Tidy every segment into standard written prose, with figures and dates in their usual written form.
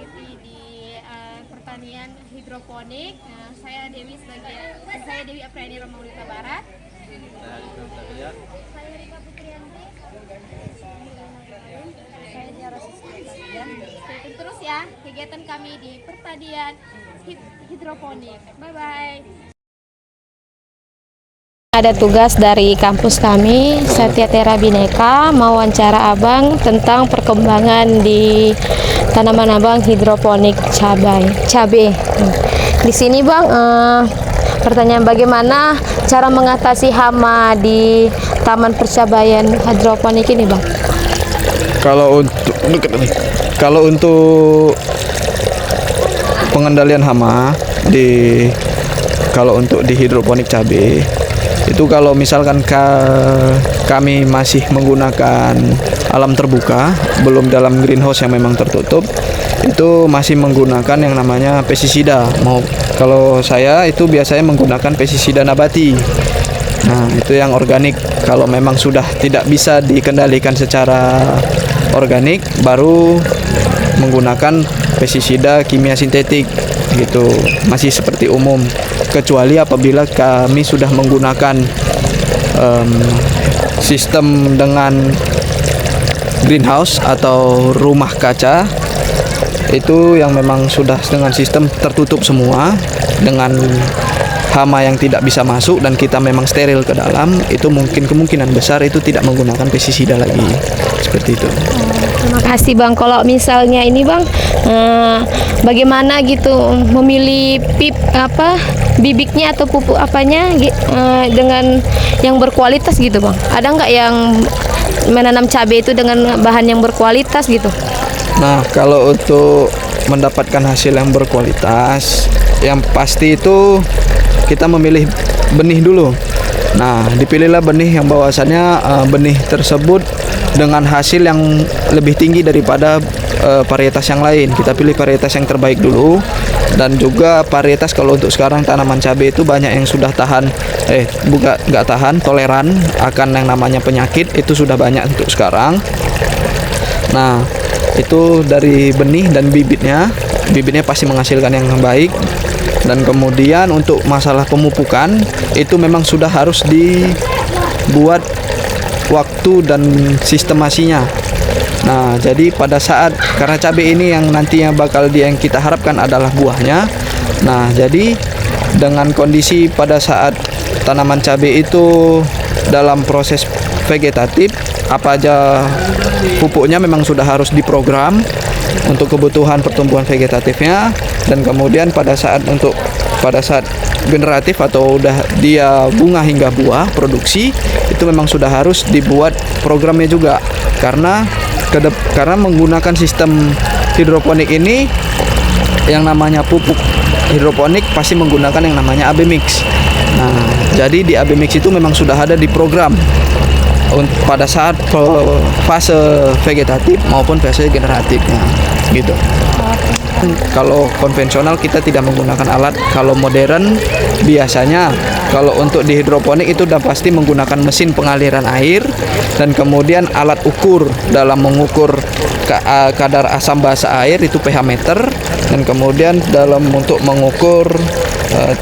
mengikuti di pertanian hidroponik. Nah, saya Dewi Apriani Romaulita Barat. Saya Rika Putrianti. Saya Diara Siswa. Stay tune terus ya kegiatan kami di pertanian hidroponik. Bye bye. Ada tugas dari kampus kami, Satya Tera Bineka, mau wawancara Abang tentang perkembangan di tanaman Abang hidroponik cabai. Di sini Bang, pertanyaan bagaimana cara mengatasi hama di taman percabaian hidroponik ini Bang? Kalau untuk pengendalian hama kalau untuk di hidroponik cabai itu, kalau misalkan kami masih menggunakan alam terbuka, belum dalam greenhouse yang memang tertutup, itu masih menggunakan yang namanya pestisida. Kalau saya itu biasanya menggunakan pestisida nabati. Nah, itu yang organik. Kalau memang sudah tidak bisa dikendalikan secara organik, baru menggunakan pestisida kimia sintetik gitu. Masih seperti umum, kecuali apabila kami sudah menggunakan sistem dengan greenhouse atau rumah kaca, itu yang memang sudah dengan sistem tertutup semua, dengan hama yang tidak bisa masuk dan kita memang steril ke dalam, itu kemungkinan besar itu tidak menggunakan pestisida lagi, seperti itu. Terima kasih Bang. Kalau misalnya ini Bang, bagaimana gitu memilih bibitnya atau pupuk dengan yang berkualitas gitu Bang? Ada nggak yang menanam cabai itu dengan bahan yang berkualitas gitu? Nah, kalau untuk mendapatkan hasil yang berkualitas, yang pasti itu kita memilih benih dulu. Nah, dipilihlah benih yang bahwasannya benih tersebut dengan hasil yang lebih tinggi daripada varietas yang lain. Kita pilih varietas yang terbaik dulu, dan juga varietas, kalau untuk sekarang tanaman cabai itu banyak yang sudah toleran akan yang namanya penyakit, itu sudah banyak untuk sekarang. Nah, itu dari benih dan bibitnya pasti menghasilkan yang baik. Dan kemudian untuk masalah pemupukan, itu memang sudah harus dibuat waktu dan sistemasinya. Nah, jadi pada saat, karena cabai ini yang nantinya yang kita harapkan adalah buahnya. Nah, jadi dengan kondisi pada saat tanaman cabai itu dalam proses vegetatif, apa aja pupuknya memang sudah harus diprogram untuk kebutuhan pertumbuhan vegetatifnya. Dan kemudian pada saat generatif atau udah dia bunga hingga buah produksi, itu memang sudah harus dibuat programnya juga, karena menggunakan sistem hidroponik ini, yang namanya pupuk hidroponik pasti menggunakan yang namanya AB mix. Nah, jadi di AB mix itu memang sudah ada di program pada saat fase vegetatif maupun fase generatifnya gitu. Kalau konvensional kita tidak menggunakan alat. Kalau modern biasanya kalau untuk di hidroponik itu udah pasti menggunakan mesin pengaliran air, dan kemudian alat ukur dalam mengukur kadar asam basa air itu pH meter, dan kemudian untuk mengukur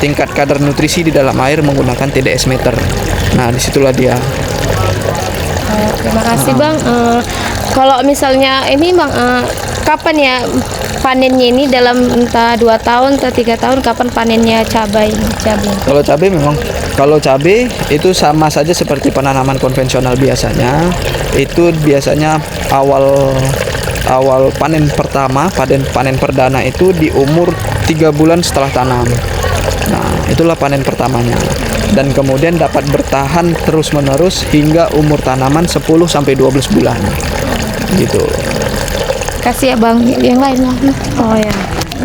tingkat kadar nutrisi di dalam air menggunakan TDS meter. Nah, disitulah dia. Terima kasih Bang. Kalau misalnya ini Bang, kapan ya panennya ini, dalam entah 2 tahun atau 3 tahun, kapan panennya cabai? Kalau cabai itu sama saja seperti penanaman konvensional biasanya. Itu biasanya awal panen pertama, panen perdana itu di umur 3 bulan setelah tanam. Nah, itulah panen pertamanya. Dan kemudian dapat bertahan terus-menerus hingga umur tanaman 10 sampai 12 bulan. Gitu. Kasih ya Bang, yang lain lah. Oh ya.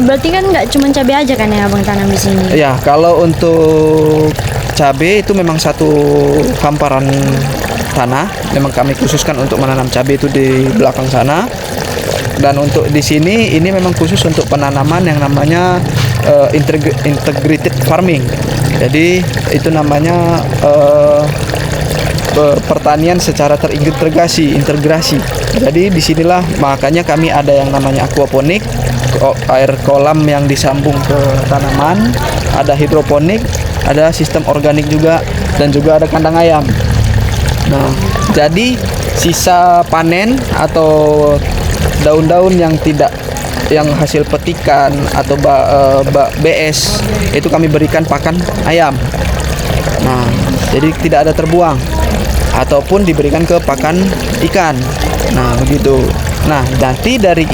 Berarti kan nggak cuma cabai aja kan ya Abang tanam di sini? Ya, kalau untuk cabai itu memang satu hamparan tanah. Memang kami khususkan untuk menanam cabai itu di belakang sana. Dan untuk di sini ini memang khusus untuk penanaman yang namanya integrated farming. Jadi itu namanya pertanian secara integrasi. Jadi disinilah makanya kami ada yang namanya aquaponik. air kolam yang disambung ke tanaman, ada hidroponik, ada sistem organik juga, dan juga ada kandang ayam. Nah, jadi sisa panen atau daun-daun yang hasil petikan atau BS itu kami berikan pakan ayam. Nah, jadi tidak ada terbuang ataupun diberikan ke pakan ikan. Nah, begitu. Nah, nanti dari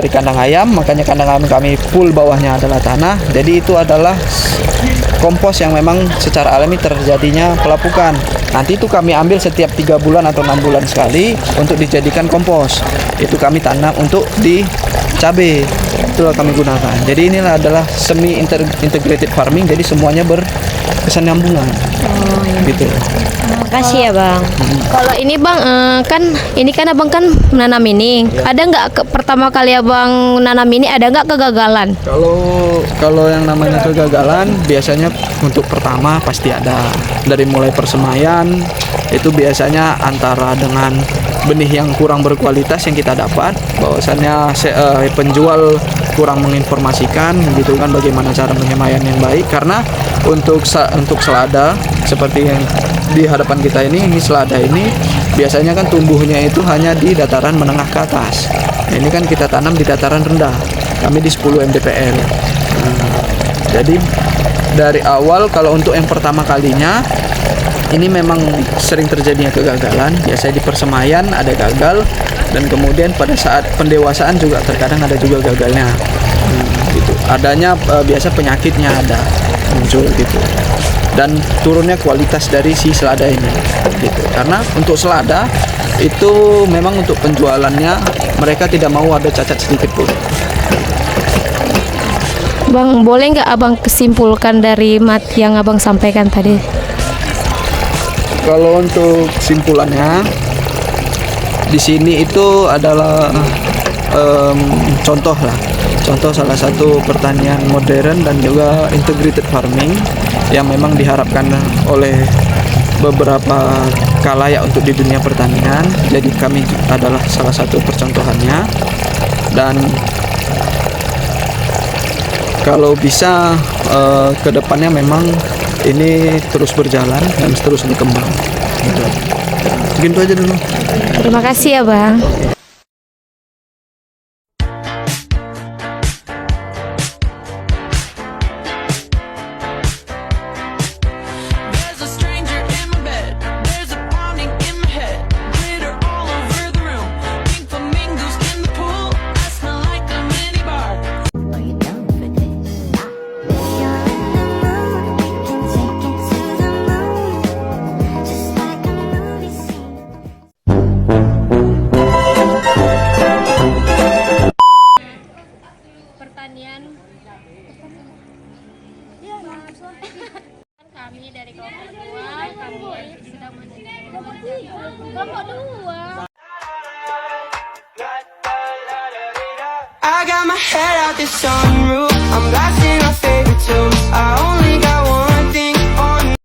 kandang ayam, makanya kandang ayam kami full bawahnya adalah tanah. Jadi itu adalah kompos yang memang secara alami terjadinya pelapukan. Nanti itu kami ambil setiap 3 bulan atau 6 bulan sekali untuk dijadikan kompos. Itu kami tanam untuk di cabai. Itulah kami gunakan. Jadi inilah adalah semi integrated farming. Jadi semuanya berkesinambungan. Oh, iya. Gitu. Makasih ya Bang. Kalau ini Bang, kan ini kan Abang kan menanam ini. Ada nggak pertama kali Abang nanam ini ada nggak kegagalan? Kalau yang namanya kegagalan biasanya untuk pertama pasti ada. Dari mulai persemaian itu biasanya antara dengan benih yang kurang berkualitas yang kita dapat, bahwasannya penjual kurang menginformasikan gitu kan bagaimana cara penyemaian yang baik, karena untuk selada seperti yang di hadapan kita ini selada ini biasanya kan tumbuhnya itu hanya di dataran menengah ke atas. Nah, ini kan kita tanam di dataran rendah. Kami di 10 mdpl. Jadi dari awal kalau untuk yang pertama kalinya ini memang sering terjadinya kegagalan. Biasanya di persemaian ada gagal, dan kemudian pada saat pendewasaan juga terkadang ada juga gagalnya. Gitu. Adanya biasa penyakitnya ada muncul gitu. Dan turunnya kualitas dari si selada ini gitu. Karena untuk selada itu memang untuk penjualannya mereka tidak mau ada cacat sedikit pun. Bang, boleh nggak Abang kesimpulkan dari yang Abang sampaikan tadi? Kalau untuk simpulannya di sini itu adalah contoh salah satu pertanian modern dan juga integrated farming yang memang diharapkan oleh beberapa khalayak untuk di dunia pertanian. Jadi kami adalah salah satu percontohannya, dan kalau bisa ke depannya memang ini terus berjalan dan terus berkembang. Begitu aja dulu. Terima kasih ya Bang. There's a stranger in my bed. There's a pounding in my head. Glitter all over the room. Pink flamingos in the pool. I smell like a minibar. Are you down for this? If you're in the mood, we can take it to the moon. Just like a movie scene. Pertanian kami dari kelompok 2, kami sedang kelompok 2. I got my head out the sunroof.